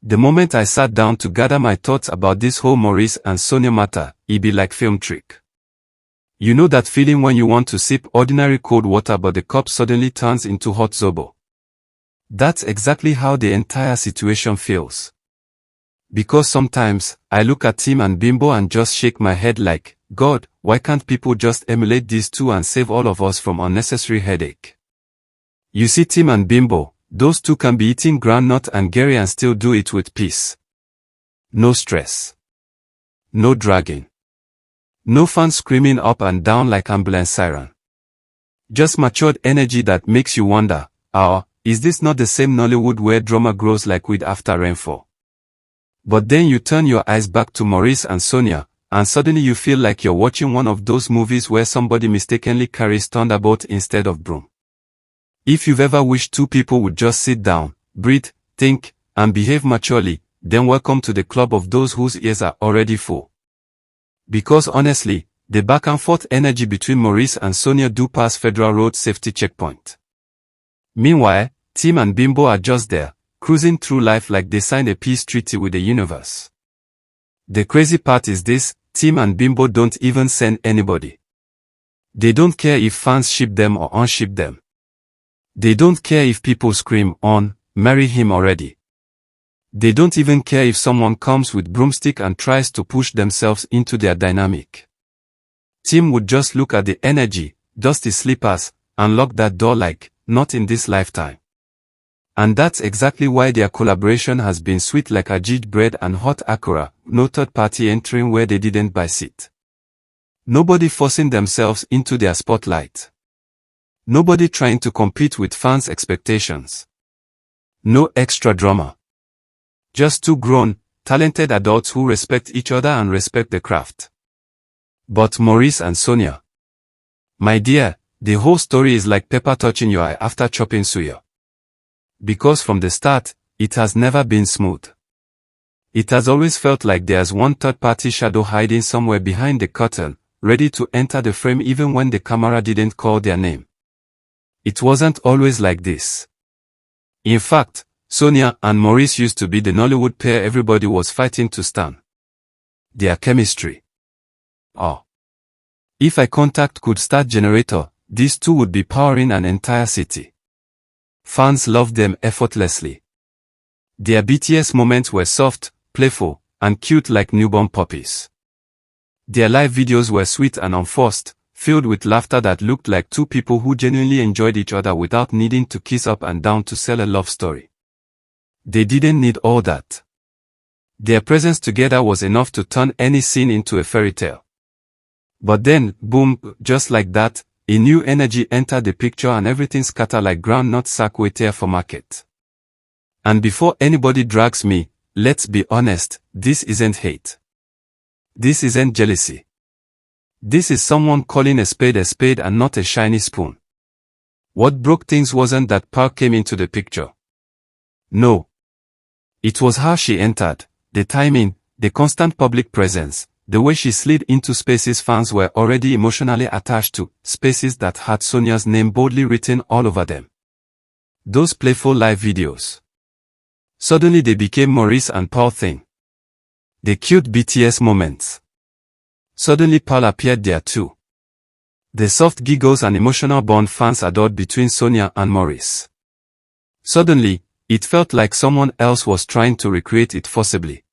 The moment I sat down to gather my thoughts about this whole Maurice and Sonia matter, it be like film trick. You know that feeling when you want to sip ordinary cold water but the cup suddenly turns into hot zobo? That's exactly how the entire situation feels. Because sometimes, I look at Tim and Bimbo and just shake my head like, God, why can't people just emulate these two and save all of us from unnecessary headache? You see Tim and Bimbo, those two can be eating groundnut and Gary and still do it with peace. No stress. No dragging. No fun screaming up and down like ambulance siren. Just matured energy that makes you wonder, is this not the same Nollywood where drama grows like weed after rainfall? But then you turn your eyes back to Maurice and Sonia, and suddenly you feel like you're watching one of those movies where somebody mistakenly carries thunderbolt instead of broom. If you've ever wished two people would just sit down, breathe, think, and behave maturely, then welcome to the club of those whose ears are already full. Because honestly, the back and forth energy between Maurice and Sonia do pass Federal Road Safety Checkpoint. Meanwhile, Tim and Bimbo are just there, cruising through life like they signed a peace treaty with the universe. The crazy part is this, Tim and Bimbo don't even send anybody. They don't care if fans ship them or unship them. They don't care if people scream on, marry him already. They don't even care if someone comes with broomstick and tries to push themselves into their dynamic. Tim would just look at the energy, dust his slippers, and lock that door like, not in this lifetime. And that's exactly why their collaboration has been sweet like ajit bread and hot akara, no third party entering where they didn't buy seat. Nobody forcing themselves into their spotlight. Nobody trying to compete with fans' expectations. No extra drama. Just two grown, talented adults who respect each other and respect the craft. But Maurice and Sonia. My dear, the whole story is like pepper touching your eye after chopping suya. Because from the start, it has never been smooth. It has always felt like there's one third-party shadow hiding somewhere behind the curtain, ready to enter the frame even when the camera didn't call their name. It wasn't always like this. In fact, Sonia and Maurice used to be the Nollywood pair everybody was fighting to stand. Their chemistry. If a contact could start generator, these two would be powering an entire city. Fans loved them effortlessly. Their BTS moments were soft, playful, and cute like newborn puppies. Their live videos were sweet and unforced, filled with laughter that looked like two people who genuinely enjoyed each other without needing to kiss up and down to sell a love story. They didn't need all that. Their presence together was enough to turn any scene into a fairy tale. But then, boom, just like that, a new energy entered the picture and everything scattered like groundnut sack waiter for market. And before anybody drags me, let's be honest, this isn't hate. This isn't jealousy. This is someone calling a spade and not a shiny spoon. What broke things wasn't that Park came into the picture. No. It was how she entered, the timing, the constant public presence, the way she slid into spaces fans were already emotionally attached to, spaces that had Sonia's name boldly written all over them. Those playful live videos. Suddenly they became Maurice and Paul thing. The cute BTS moments. Suddenly Paul appeared there too. The soft giggles and emotional bond fans adored between Sonia and Maurice. Suddenly, it felt like someone else was trying to recreate it forcibly.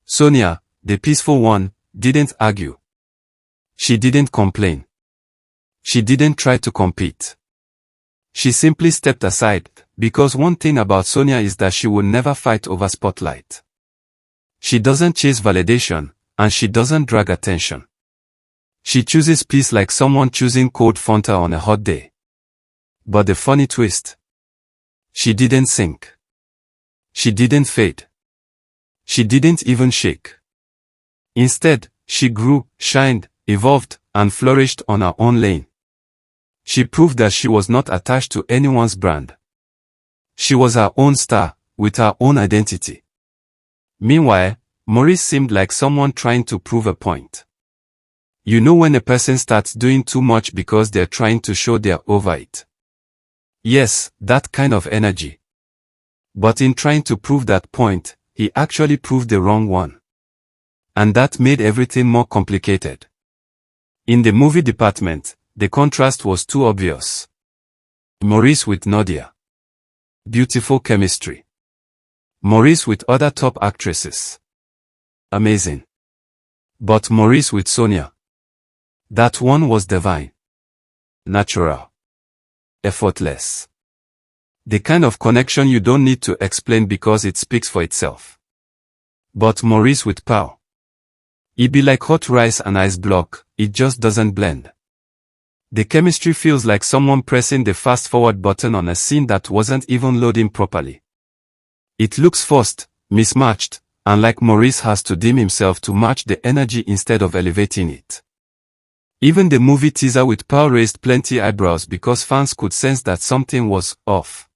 Sonia, the peaceful one, didn't argue. She didn't complain. She didn't try to compete. She simply stepped aside, because one thing about Sonia is that she will never fight over spotlight. She doesn't chase validation, and she doesn't drag attention. She chooses peace like someone choosing cold Fanta on a hot day. But the funny twist. She didn't sink. She didn't fade. She didn't even shake. Instead, she grew, shined, evolved, and flourished on her own lane. She proved that she was not attached to anyone's brand. She was her own star, with her own identity. Meanwhile, Maurice seemed like someone trying to prove a point. You know when a person starts doing too much because they're trying to show they're over it. Yes, that kind of energy. But in trying to prove that point, he actually proved the wrong one. And that made everything more complicated. In the movie department, the contrast was too obvious. Maurice with Nadia. Beautiful chemistry. Maurice with other top actresses. Amazing. But Maurice with Sonia. That one was divine. Natural. Effortless. The kind of connection you don't need to explain because it speaks for itself. But Maurice with Pao. It be like hot rice and ice block, it just doesn't blend. The chemistry feels like someone pressing the fast forward button on a scene that wasn't even loading properly. It looks forced, mismatched, and like Maurice has to dim himself to match the energy instead of elevating it. Even the movie teaser with Pao raised plenty eyebrows because fans could sense that something was off.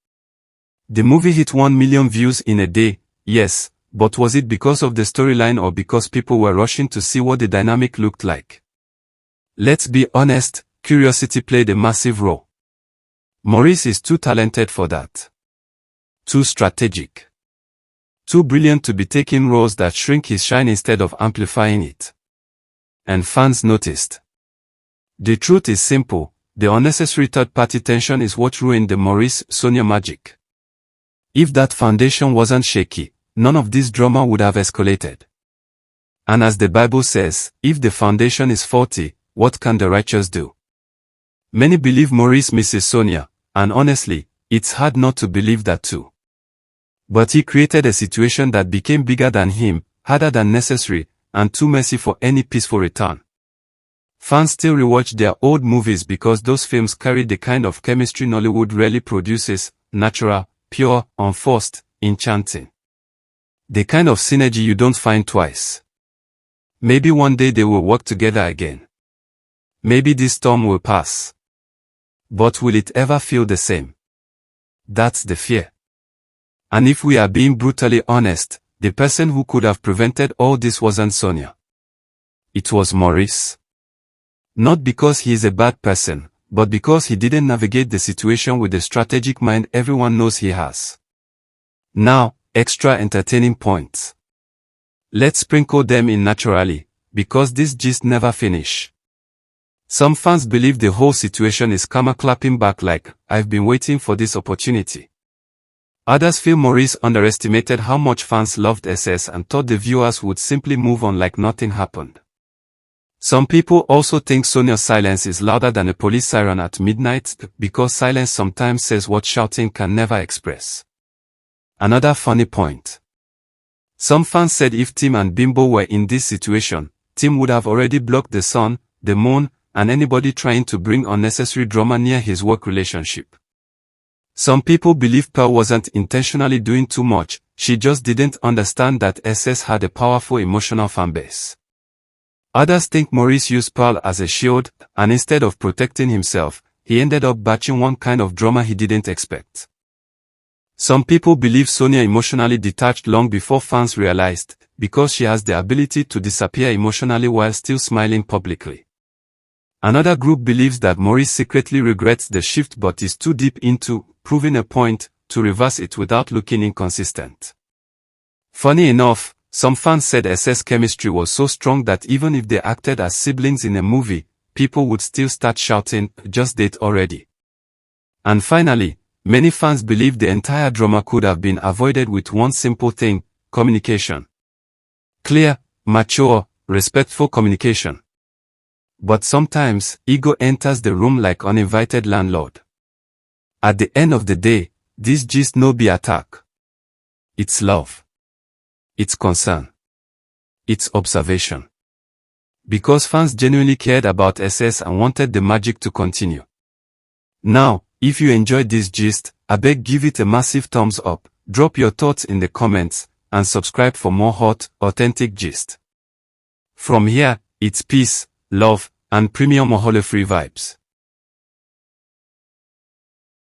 The movie hit 1 million views in a day, yes, but was it because of the storyline or because people were rushing to see what the dynamic looked like? Let's be honest, curiosity played a massive role. Maurice is too talented for that. Too strategic. Too brilliant to be taking roles that shrink his shine instead of amplifying it. And fans noticed. The truth is simple, the unnecessary third-party tension is what ruined the Maurice-Sonia magic. If that foundation wasn't shaky, none of this drama would have escalated. And as the Bible says, if the foundation is faulty, what can the righteous do? Many believe Maurice misses Sonia, and honestly, it's hard not to believe that too. But he created a situation that became bigger than him, harder than necessary, and too messy for any peaceful return. Fans still rewatch their old movies because those films carry the kind of chemistry Nollywood rarely produces, natural, pure, unforced, enchanting. The kind of synergy you don't find twice. Maybe one day they will work together again. Maybe this storm will pass. But will it ever feel the same? That's the fear. And if we are being brutally honest, the person who could have prevented all this wasn't Sonia. It was Maurice. Not because he is a bad person, but because he didn't navigate the situation with the strategic mind everyone knows he has. Now, extra entertaining points. Let's sprinkle them in naturally, because this gist never finish. Some fans believe the whole situation is karma clapping back like, I've been waiting for this opportunity. Others feel Maurice underestimated how much fans loved SS and thought the viewers would simply move on like nothing happened. Some people also think Sonia's silence is louder than a police siren at midnight because silence sometimes says what shouting can never express. Another funny point. Some fans said if Tim and Bimbo were in this situation, Tim would have already blocked the sun, the moon, and anybody trying to bring unnecessary drama near his work relationship. Some people believe Pearl wasn't intentionally doing too much, she just didn't understand that SS had a powerful emotional fanbase. Others think Maurice used Pearl as a shield, and instead of protecting himself, he ended up batching one kind of drama he didn't expect. Some people believe Sonia emotionally detached long before fans realized, because she has the ability to disappear emotionally while still smiling publicly. Another group believes that Maurice secretly regrets the shift but is too deep into proving a point to reverse it without looking inconsistent. Funny enough, some fans said SS chemistry was so strong that even if they acted as siblings in a movie, people would still start shouting, just date already. And finally, many fans believe the entire drama could have been avoided with one simple thing, communication. Clear, mature, respectful communication. But sometimes, ego enters the room like uninvited landlord. At the end of the day, this gist no be attack. It's love. It's concern. It's observation. Because fans genuinely cared about SS and wanted the magic to continue. Now, if you enjoyed this gist, I beg give it a massive thumbs up, drop your thoughts in the comments, and subscribe for more hot, authentic gist. From here, it's peace, love, and premium Mohole free vibes.